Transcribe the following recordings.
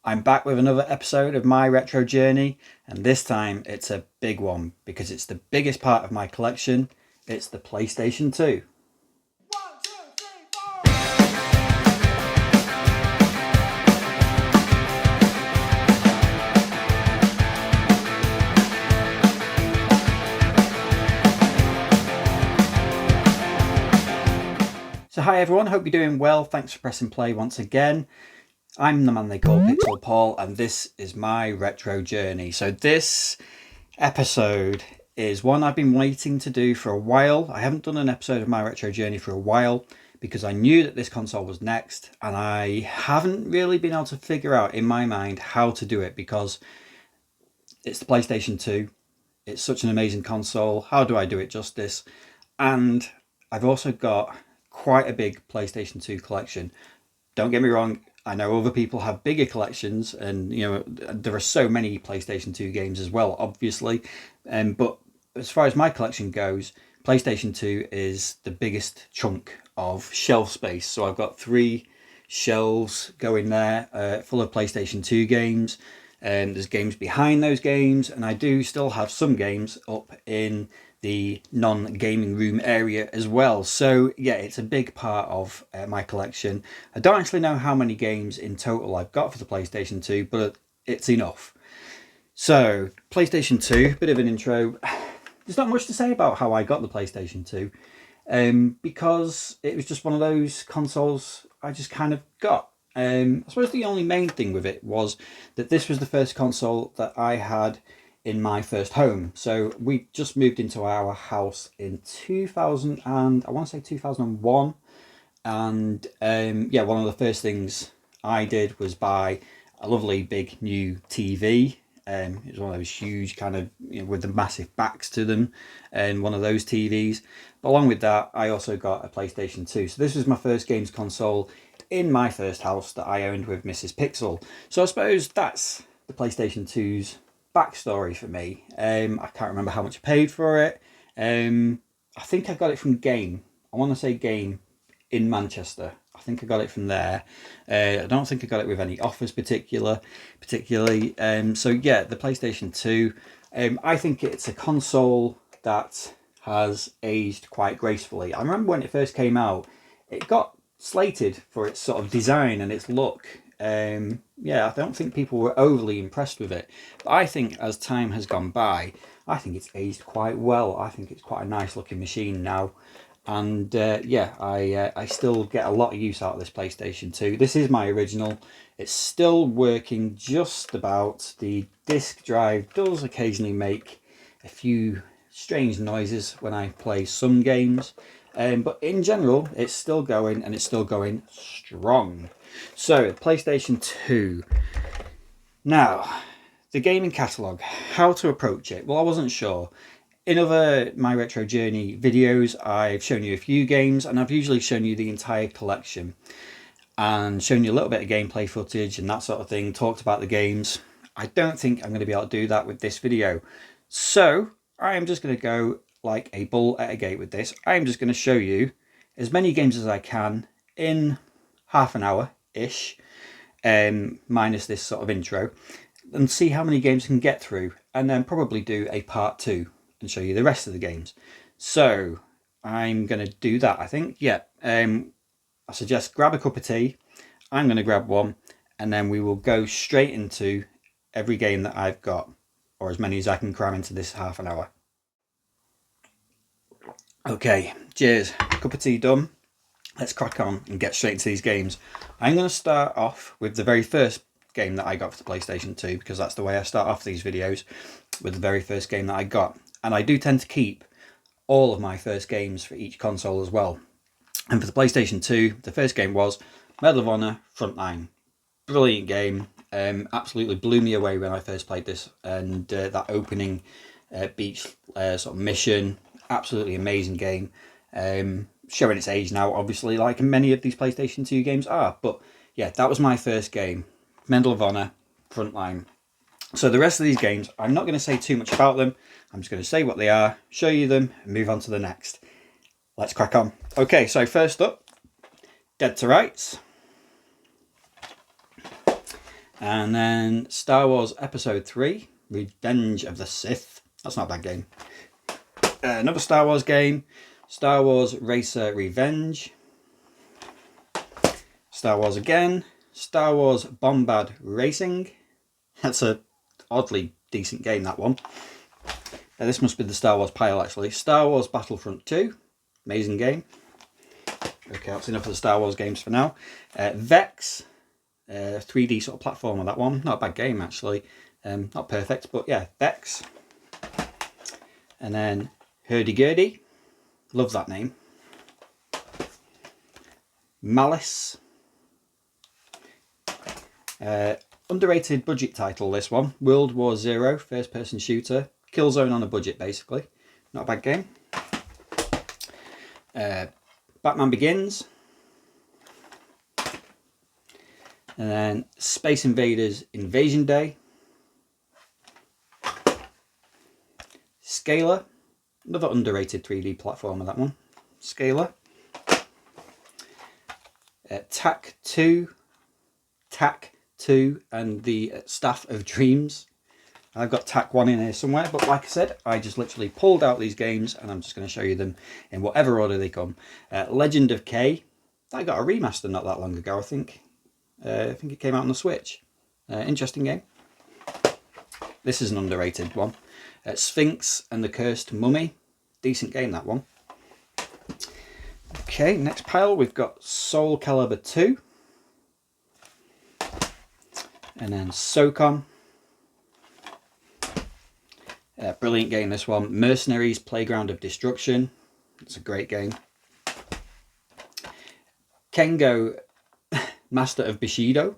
I'm back with another episode of my retro journey, and this time it's a big one because it's the biggest part of my collection. It's the PlayStation 2. So hi everyone, hope you're doing well. Thanks for pressing play once again. I'm the man they call Pixel Paul, and this is my retro journey. So this episode is one I've been waiting to do for a while. I haven't done an episode of my retro journey for a while because I knew that this console was next, and I haven't really been able to figure out in my mind how to do it because it's the PlayStation 2. It's such an amazing console. How do I do it justice? And I've also got quite a big PlayStation 2 collection. Don't get me wrong, I know other people have bigger collections, and there are so many PlayStation 2 games as well, obviously. But as far as my collection goes, PlayStation 2 is the biggest chunk of shelf space. So I've got 3 shelves going there full of PlayStation 2 games. There's games behind those games, and I do still have some games up in the non-gaming room area as well. So yeah, it's a big part of my collection. I don't actually know how many games in total I've got for the PlayStation 2, but it's enough. So PlayStation 2, bit of an intro. There's not much to say about how I got the PlayStation 2 because it was just one of those consoles I just kind of got. I suppose the only main thing with it was that this was the first console that I had in my first home. So we just moved into our house in 2000 and I want to say 2001. And yeah, one of the first things I did was buy a lovely big new TV. It was one of those huge kind of, with the massive backs to them, and one of those TVs. But along with that, I also got a PlayStation 2. So this was my first games console in my first house that I owned with Mrs. Pixel. So I suppose that's the PlayStation 2's backstory for me. I can't remember how much I paid for it. I think I got it from Game. I want to say Game in Manchester. I think I got it from there. I don't think I got it with any offers particularly. So yeah, the PlayStation 2. I think it's a console that has aged quite gracefully. I remember when it first came out, it got slated for its sort of design and its look. Yeah, I don't think people were overly impressed with it. But I think as time has gone by, I think it's aged quite well. I think it's quite a nice looking machine now. And yeah, I still get a lot of use out of this PlayStation 2. This is my original. It's still working just about. The disk drive does occasionally make a few strange noises when I play some games. But in general, it's still going, and it's still going strong. So, PlayStation 2. Now, the gaming catalogue, how to approach it. Well, I wasn't sure. In other My Retro Journey videos, I've shown you a few games, and I've usually shown you the entire collection and shown you a little bit of gameplay footage and that sort of thing, talked about the games. I don't think I'm going to be able to do that with this video. So, I am just going to go like a bull at a gate with this. I'm just going to show you as many games as I can in half an hour-ish, minus this sort of intro, and see how many games I can get through, and then probably do a part 2 and show you the rest of the games. So I'm going to do that, I think. Yeah, I suggest grab a cup of tea. I'm going to grab one, and then we will go straight into every game that I've got, or as many as I can cram into this half an hour. Okay, cheers. Cup of tea done. Let's crack on and get straight into these games. I'm going to start off with the very first game that I got for the PlayStation 2, because that's the way I start off these videos, with the very first game that I got. And I do tend to keep all of my first games for each console as well. And for the PlayStation 2, the first game was Medal of Honor Frontline. Brilliant game. Absolutely blew me away when I first played this. And that opening beach sort of mission, absolutely amazing game. Showing its age now, obviously, like many of these PlayStation 2 games are. But yeah, that was my first game. Medal of Honor Frontline. So the rest of these games, I'm not going to say too much about them. I'm just going to say what they are, show you them, and move on to the next. Let's crack on. Okay, so first up, Dead to Rights. And then Star Wars Episode 3, Revenge of the Sith. That's not a bad game. Another Star Wars game, Star Wars Racer Revenge. Star Wars again, Star Wars Bombard Racing. That's a oddly decent game, that one. This must be the Star Wars pile, actually. Star Wars Battlefront 2, amazing game. Okay, that's enough of the Star Wars games for now. Vex, 3D sort of platformer, that one. Not a bad game, actually. Not perfect, but yeah, Vex. And then Hurdy-Gurdy, love that name. Malice. Underrated budget title, this one. World War Zero, first person shooter. Killzone on a budget, basically. Not a bad game. Batman Begins. And then Space Invaders Invasion Day. Scalar. Another underrated 3D platformer, that one. Scalar. TAC 2. TAC 2 and the Staff of Dreams. I've got TAC 1 in here somewhere, but like I said, I just literally pulled out these games and I'm just going to show you them in whatever order they come. Legend of K. I got a remaster not that long ago, I think. I think it came out on the Switch. Interesting game. This is an underrated one. Sphinx and the Cursed Mummy. Decent game, that one. Okay, next pile, we've got Soul Calibur 2. And then SOCOM. Brilliant game, this one. Mercenaries Playground of Destruction. It's a great game. Kengo Master of Bushido.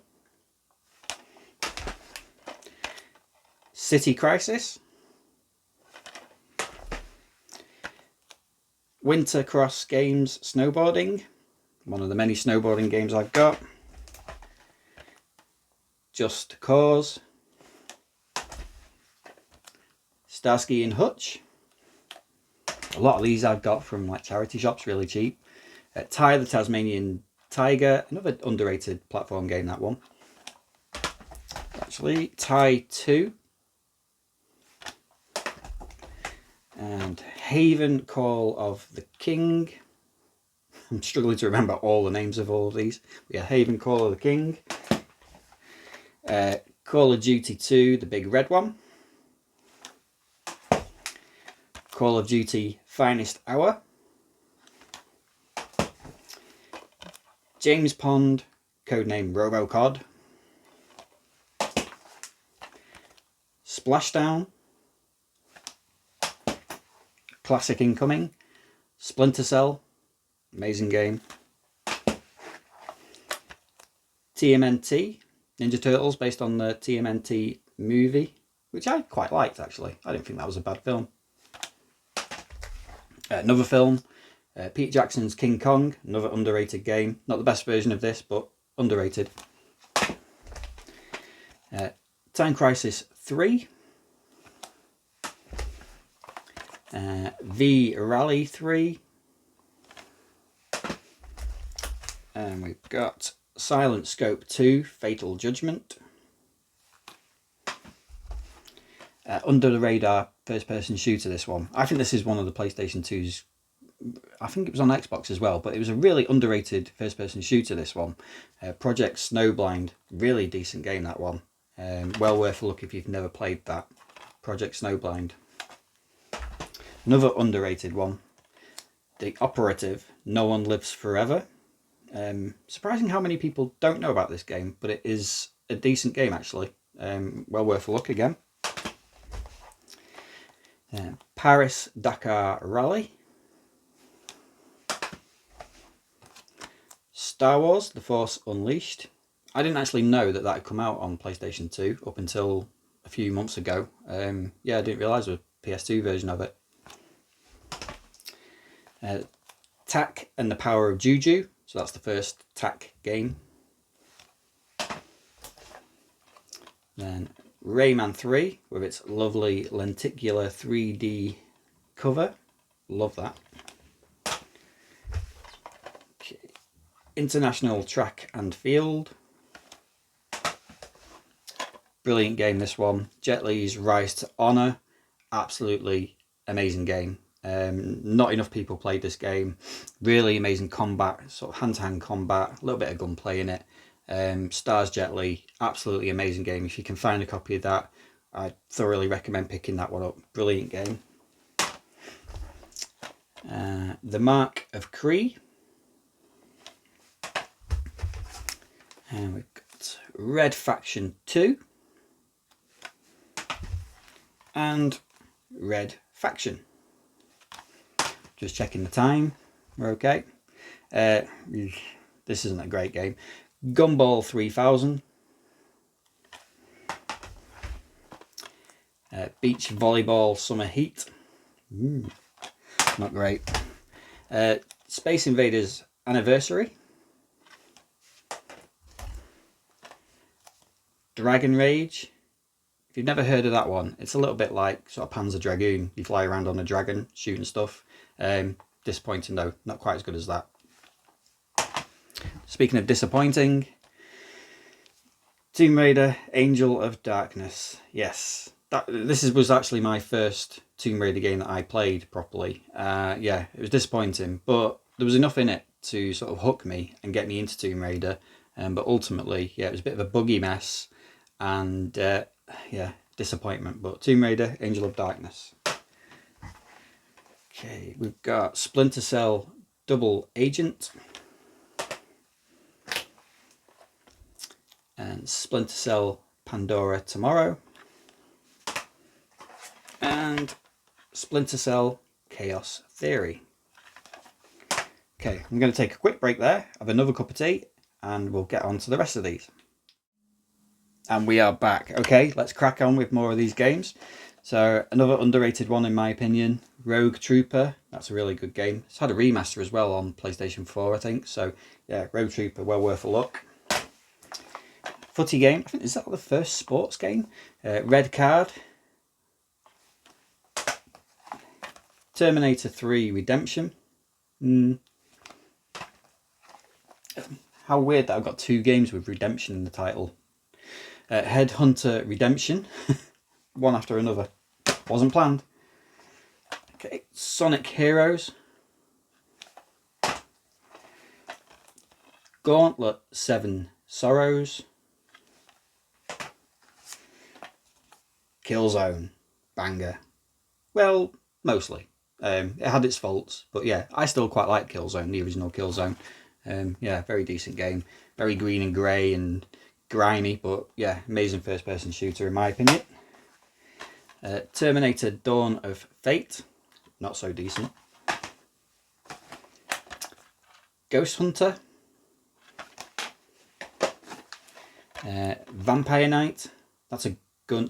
City Crisis. Winter Cross Games Snowboarding. One of the many snowboarding games I've got. Just Cause. Starsky and Hutch. A lot of these I've got from like charity shops, really cheap. Ty the Tasmanian Tiger, another underrated platform game, that one. Actually, Ty 2. And Haven Call of the King. I'm struggling to remember all the names of all of these. We have Haven Call of the King. Call of Duty 2, the big red one. Call of Duty Finest Hour. James Pond, codename RoboCod. Splashdown. Classic incoming. Splinter Cell, amazing game. TMNT, Ninja Turtles, based on the TMNT movie, which I quite liked, actually. I didn't think that was a bad film. Another film, Pete Jackson's King Kong, another underrated game. Not the best version of this, but underrated. Time Crisis 3. V Rally 3. And we've got Silent Scope 2, Fatal Judgment. Under the radar first person shooter, this one. I think this is one of the PlayStation 2's, I think it was on Xbox as well, but it was a really underrated first person shooter, this one. Project Snowblind, really decent game, that one. Well worth a look if you've never played that. Project Snowblind. Another underrated one. The Operative, No One Lives Forever. Surprising how many people don't know about this game, but it is a decent game, actually. Well worth a look again. Paris Dakar Rally. Star Wars The Force Unleashed. I didn't actually know that that had come out on PlayStation 2 up until a few months ago. Yeah, I didn't realise there was a PS2 version of it. Tak and the Power of Juju. So that's the first Tak game. Then Rayman 3 with its lovely lenticular 3D cover. Love that. Okay. International Track and Field. Brilliant game, this one. Jet Li's Rise to Honor, absolutely amazing game. Not enough people played this game. Really amazing combat, sort of hand-to-hand combat, a little bit of gunplay in it. Stars Jet Li, absolutely amazing game. If you can find a copy of that, I thoroughly recommend picking that one up. Brilliant game. The Mark of Kree. And we've got Red Faction 2. And Red Faction. Just checking the time. We're okay. This isn't a great game. Gumball 3000. Beach Volleyball Summer Heat. Not great. Space Invaders Anniversary. Dragon Rage. If you've never heard of that one, it's a little bit like sort of Panzer Dragoon. You fly around on a dragon shooting stuff. Disappointing though, not quite as good as that. Speaking of disappointing, Tomb Raider Angel of Darkness. Yes, this was actually my first Tomb Raider game that I played properly. Yeah, it was disappointing, but there was enough in it to sort of hook me and get me into Tomb Raider. But ultimately, yeah, it was a bit of a buggy mess, and yeah, disappointment. But Tomb Raider Angel of Darkness. Okay, we've got Splinter Cell Double Agent. And Splinter Cell Pandora Tomorrow. And Splinter Cell Chaos Theory. Okay, I'm going to take a quick break there, have another cup of tea, and we'll get on to the rest of these. And we are back. Okay, let's crack on with more of these games. So another underrated one in my opinion, Rogue Trooper. That's a really good game. It's had a remaster as well on PlayStation 4, I think. So yeah, Rogue Trooper, well worth a look. Footy game, I think, is that the first sports game? Red Card. Terminator 3 Redemption. How weird that I've got two games with Redemption in the title. Headhunter Redemption. One after another. Wasn't planned. Okay, Sonic Heroes. Gauntlet 7 Sorrows. Killzone. Banger. Well, mostly. It had its faults, but yeah, I still quite like Killzone, the original Killzone. Yeah, very decent game. Very green and grey and grimy, but yeah, amazing first person shooter in my opinion. Terminator Dawn of Fate, not so decent. Ghost Hunter. Vampire Knight, that's a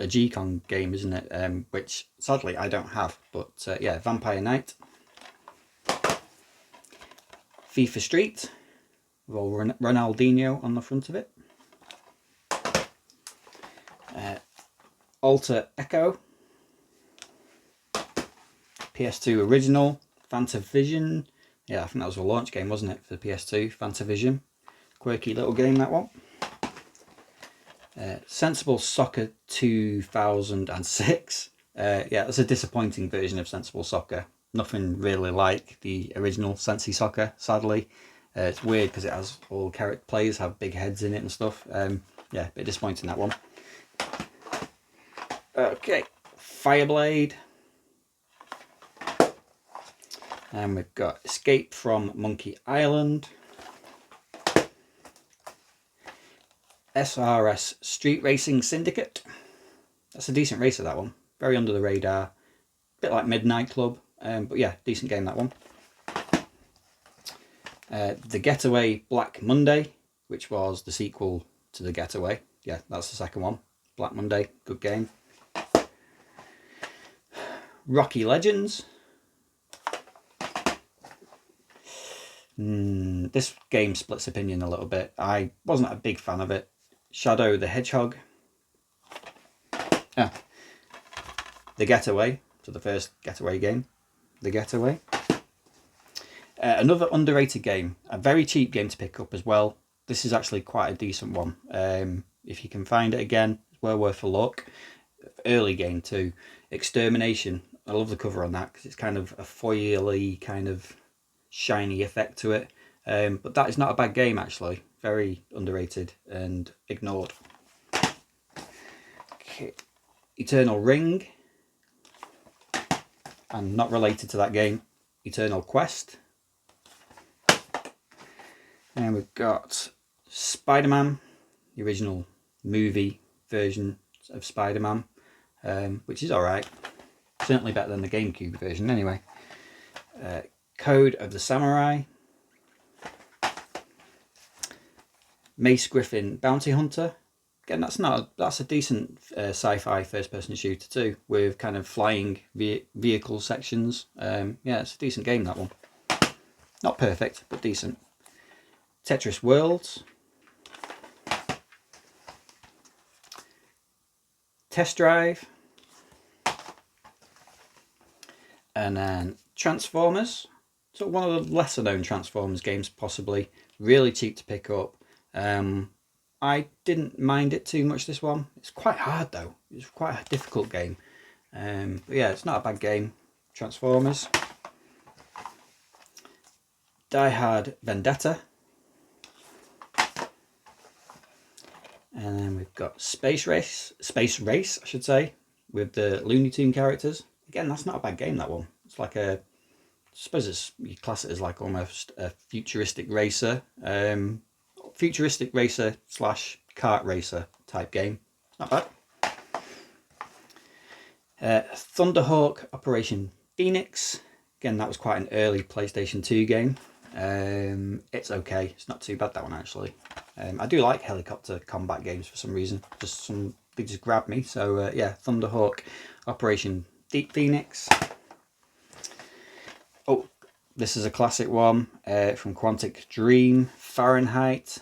G-Con game, isn't it? Which sadly I don't have, but yeah, Vampire Knight. FIFA Street, with all Ronaldinho on the front of it. Alter Echo. PS2 original. Fantavision. Yeah, I think that was a launch game, wasn't it, for the PS2? Fantavision. Quirky little game, that one. Sensible Soccer 2006. Yeah, that's a disappointing version of Sensible Soccer. Nothing really like the original Sensi Soccer, sadly. It's weird because it has all character players have big heads in it and stuff. Yeah, a bit disappointing, that one. Okay, Fireblade. And we've got Escape from Monkey Island. SRS Street Racing Syndicate. That's a decent racer, that one. Very under the radar. A bit like Midnight Club. But yeah, decent game, that one. The Getaway Black Monday, which was the sequel to The Getaway. Yeah, that's the second one. Black Monday, good game. Rocky Legends. This game splits opinion a little bit. I wasn't a big fan of it. Shadow the Hedgehog. The Getaway. So the first Getaway game. The Getaway. Another underrated game. A very cheap game to pick up as well. This is actually quite a decent one. If you can find it again, it's well worth a look. Early game too. Extermination. I love the cover on that because it's kind of a foily, kind of shiny effect to it. But that is not a bad game actually. Very underrated and ignored. Okay. Eternal Ring. And not related to that game, Eternal Quest. And we've got Spider-Man, the original movie version of Spider-Man, which is alright. Certainly better than the GameCube version anyway. Code of the Samurai. Mace Griffin Bounty Hunter. Again, that's a decent sci-fi first-person shooter too, with kind of flying vehicle sections. Yeah, it's a decent game, that one. Not perfect, but decent. Tetris Worlds. Test Drive. And then Transformers. So one of the lesser known Transformers games, possibly. Really cheap to pick up. I didn't mind it too much, this one. It's quite hard though. It's quite a difficult game. But yeah, it's not a bad game. Transformers. Die Hard Vendetta. And then we've got Space Race, I should say, with the Looney Tune characters. Again, that's not a bad game, that one. It's like I suppose you class it as like almost a futuristic racer. Futuristic racer / kart racer type game. Not bad. Thunderhawk Operation Phoenix. Again, that was quite an early PlayStation 2 game. It's okay. It's not too bad, that one actually. I do like helicopter combat games for some reason. They just grab me. So yeah, Thunderhawk Operation Phoenix. Oh, this is a classic one from Quantic Dream, Fahrenheit.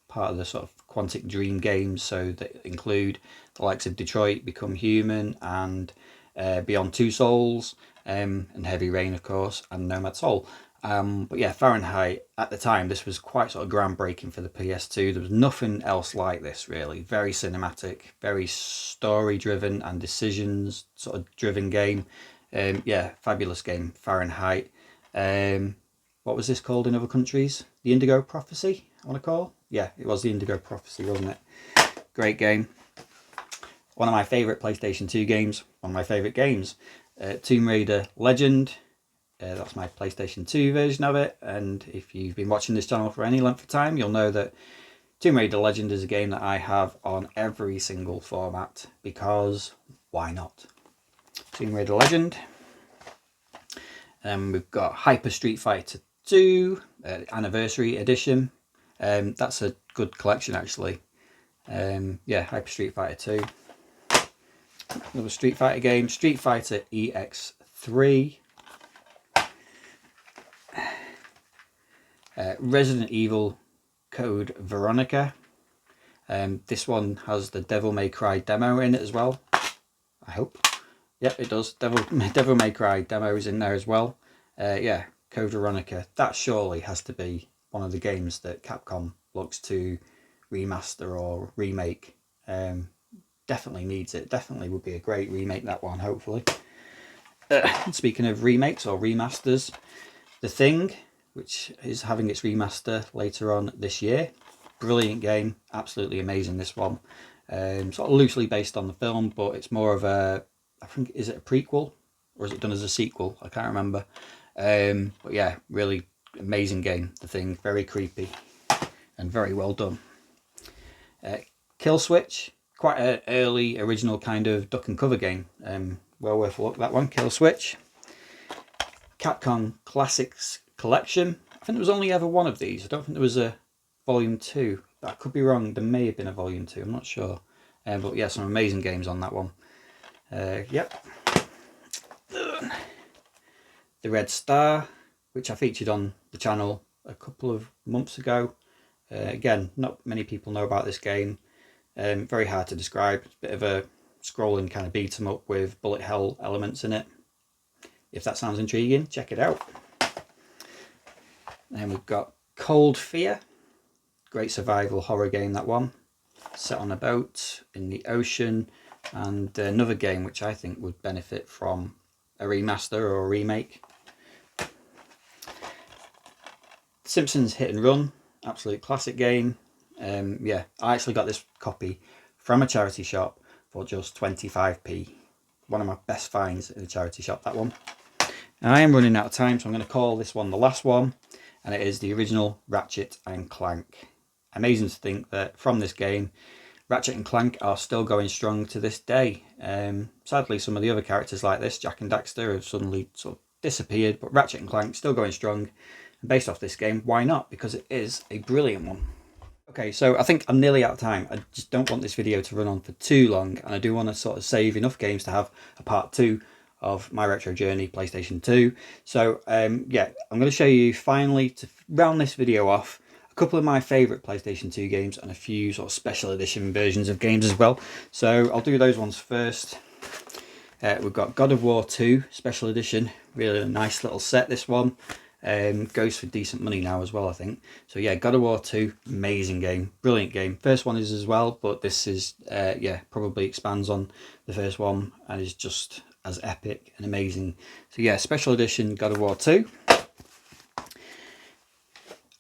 Part of the sort of Quantic Dream games, so that include the likes of Detroit Become Human and Beyond Two Souls, and Heavy Rain, of course, and Nomad Soul. But yeah, Fahrenheit, at the time, this was quite sort of groundbreaking for the PS2. There was nothing else like this, really. Very cinematic, very story-driven and decisions sort of driven game. Yeah, fabulous game, Fahrenheit. What was this called in other countries? The Indigo Prophecy, I want to call? Yeah, it was the Indigo Prophecy, wasn't it? Great game. One of my favourite PlayStation 2 games. One of my favourite games. Tomb Raider Legend. That's my PlayStation 2 version of it. And if you've been watching this channel for any length of time, you'll know that Tomb Raider Legend is a game that I have on every single format. Because why not? Tomb Raider Legend. We've got Hyper Street Fighter 2 Anniversary Edition. That's a good collection actually. Yeah, Hyper Street Fighter 2. Another Street Fighter game, Street Fighter EX3. Resident Evil Code Veronica. This one has the Devil May Cry demo in it as well. I hope. Yep, it does. Devil May Cry demo is in there as well. Yeah, Code Veronica. That surely has to be one of the games that Capcom looks to remaster or remake. Definitely needs it. Definitely would be a great remake, that one, hopefully. Speaking of remakes or remasters, The Thing, which is having its remaster later on this year. Brilliant game. Absolutely amazing, this one. Sort of loosely based on the film, but it's more of a, I think, is it a prequel? Or is it done as a sequel? I can't remember. But yeah, really amazing game, The Thing. Very creepy and very well done. Kill Switch. Quite an early original kind of duck and cover game. Well worth a look, that one. Kill Switch. Capcom Classics Collection. I think there was only ever one of these. I don't think there was a volume 2. I could be wrong. There may have been a volume 2. I'm not sure. But yeah, some amazing games on that one. Yep. The Red Star, which I featured on the channel a couple of months ago. Again, not many people know about this game. Very hard to describe. It's a bit of a scrolling kind of beat 'em up with bullet hell elements in it. If that sounds intriguing, check it out. Then we've got Cold Fear. Great survival horror game, that one. set on a boat in the ocean, and another game which I think would benefit from a remaster or a remake. Simpsons Hit and Run, absolute classic game. Yeah, I actually got this copy from a charity shop for just 25p. One of my best finds in a charity shop, that one. And I am running out of time, so I'm going to call this one the last one, and it is the original Ratchet and Clank. Amazing to think that from this game, Ratchet and Clank are still going strong to this day. Sadly, some of the other characters like this, Jak and Daxter, have suddenly sort of disappeared, but Ratchet and Clank still going strong. And based off this game, why not? Because it is a brilliant one. Okay, so I think I'm nearly out of time. I just don't want this video to run on for too long, and I do want to sort of save enough games to have a part 2 of my retro journey, PlayStation 2. So yeah, I'm going to show you finally, to round this video off, a couple of my favourite PlayStation 2 games and a few sort of special edition versions of games as well. So I'll do those ones first. We've got God of War 2 Special Edition, really a nice little set, this one. Goes for decent money now as well, I think. So yeah, God of War 2, amazing game, brilliant game. First one is as well, but this is, yeah, probably expands on the first one and is just as epic and amazing. So yeah, Special Edition God of War 2.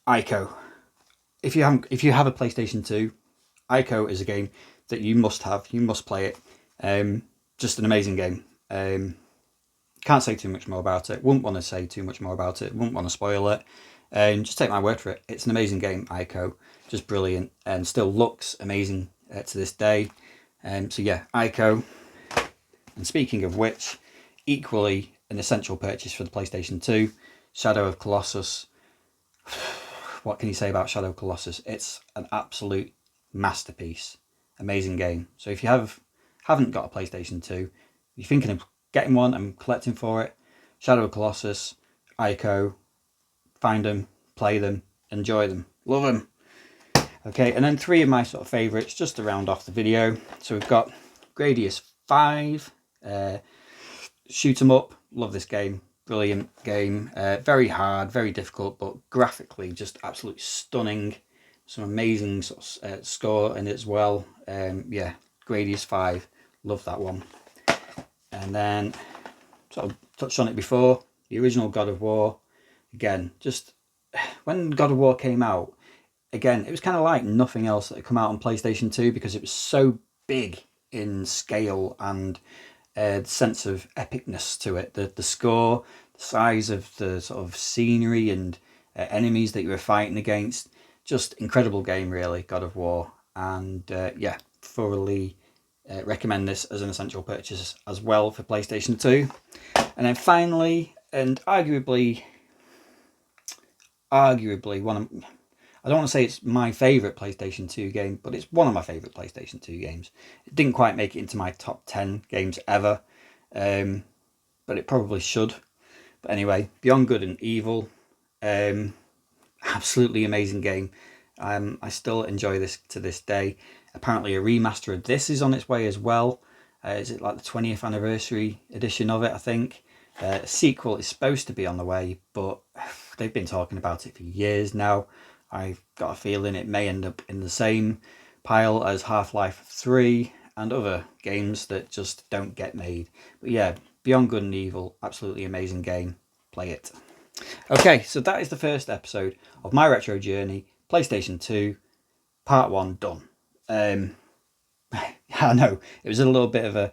Ico. If you have a PlayStation 2, Ico is a game that you must have. You must play it. Just an amazing game. Can't say too much more about it. Wouldn't want to say too much more about it. Wouldn't want to spoil it. Just take my word for it. It's an amazing game, Ico. Just brilliant, and still looks amazing to this day. So yeah, Ico. And speaking of which, equally an essential purchase for the PlayStation 2, Shadow of Colossus. What can you say about Shadow of Colossus? It's an absolute masterpiece. Amazing game. So if you haven't got a PlayStation 2, you're thinking of getting one and collecting for it, Shadow of Colossus, Ico, find them, play them, enjoy them, love them. Okay, and then 3 of my sort of favourites just to round off the video. So we've got Gradius 5, shoot 'em up, love this game, brilliant game, very hard, very difficult, but graphically just absolutely stunning. Some amazing sort of score in it as well. Yeah, Gradius 5, love that one. And then, sort of touched on it before, the original God of War. Again, just when God of War came out, again, it was kind of like nothing else that had come out on PlayStation 2 because it was so big in scale and the sense of epicness to it. The score, the size of the sort of scenery and enemies that you were fighting against. Just incredible game, really, God of War. And yeah, thoroughly recommend this as an essential purchase as well for PlayStation 2. And then finally, and arguably one of, I don't want to say it's my favourite PlayStation 2 game, but it's one of my favourite PlayStation 2 games. It didn't quite make it into my top 10 games ever, but it probably should. But anyway, Beyond Good and Evil, absolutely amazing game. I still enjoy this to this day. Apparently a remaster of this is on its way as well. Is it like the 20th anniversary edition of it, I think? A sequel is supposed to be on the way, but they've been talking about it for years now. I've got a feeling it may end up in the same pile as Half-Life 3 and other games that just don't get made. But yeah, Beyond Good and Evil, absolutely amazing game. Play it. Okay, so that is the first episode of my retro journey, PlayStation 2, part 1 done. I know, it was a little bit of a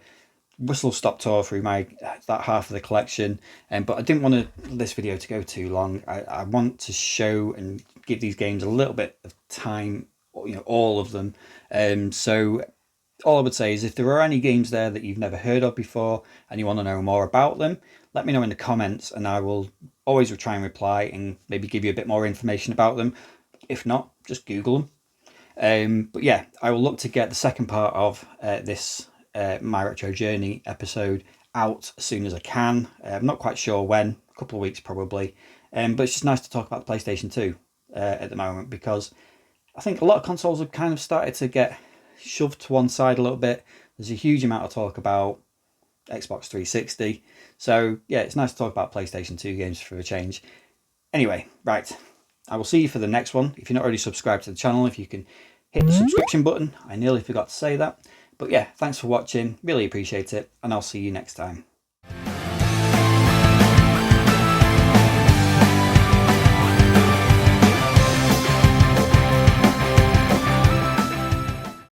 whistle-stop tour through that half of the collection, but I didn't want this video to go too long. I want to show and give these games a little bit of time, you know, all of them. So all I would say is if there are any games there that you've never heard of before and you want to know more about them, let me know in the comments and I will always try and reply and maybe give you a bit more information about them. If not, just Google them. But yeah, I will look to get the second part of this My Retro Journey episode out as soon as I can. I'm not quite sure when, a couple of weeks probably. But it's just nice to talk about the PlayStation 2 at the moment because I think a lot of consoles have kind of started to get shoved to one side a little bit. There's a huge amount of talk about Xbox 360. So yeah, it's nice to talk about PlayStation 2 games for a change. Anyway, right. I will see you for the next one. If you're not already subscribed to the channel, if you can hit the subscription button. I nearly forgot to say that. But yeah, thanks for watching, really appreciate it, and I'll see you next time.